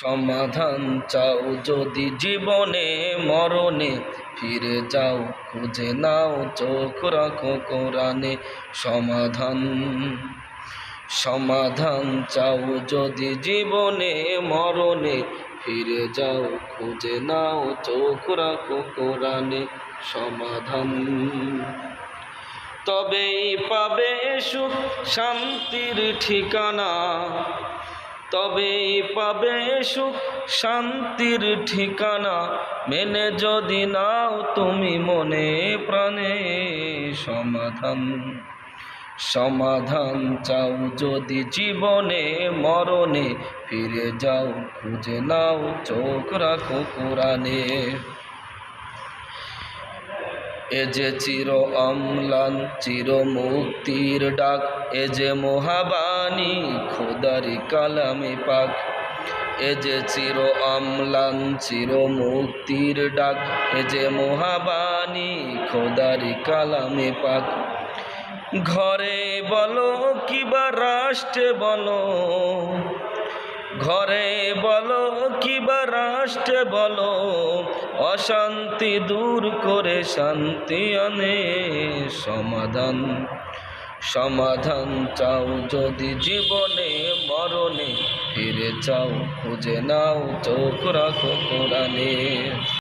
সমাধান চাও যদি জীবনে মরণে, ফিরে যাও খুঁজে নাও চোখ রাখো কোরআনে। সমাধান চাও যদি জীবনে মরণে, ফিরে যাও খুঁজে নাও চোখ রাখো কোরআনে। সমাধান তবেই পাবে সুখ শান্তির ঠিকানা, তবেই পাবে সুখ শান্তির ঠিকানা, মেনে যদি নাও তুমি মনে প্রাণে। সমাধান চাও যদি জীবনে মরণে, ফিরে যাও খুঁজে নাও চোখ রাখো কোরআনে। এ যে চির অম্লান চির মুক্তির ডাক, এ যে মহাবাণী খোদারি কালামে পাক। এ যে চির অম্লান চির মুক্তির ডাক, এ যে মহাবাণী খোদারি কালামে পাক। ঘরে বলো কিবা রাষ্ট্রে বলো, ঘরে বলো কিবা রাষ্ট্রে বলো, অশান্তি দূর করে শান্তি আনে। সমাধান চাও যদি জীবনে মরণে, ফিরে যাও খুঁজে নাও চোখ রাখো কোরআনে।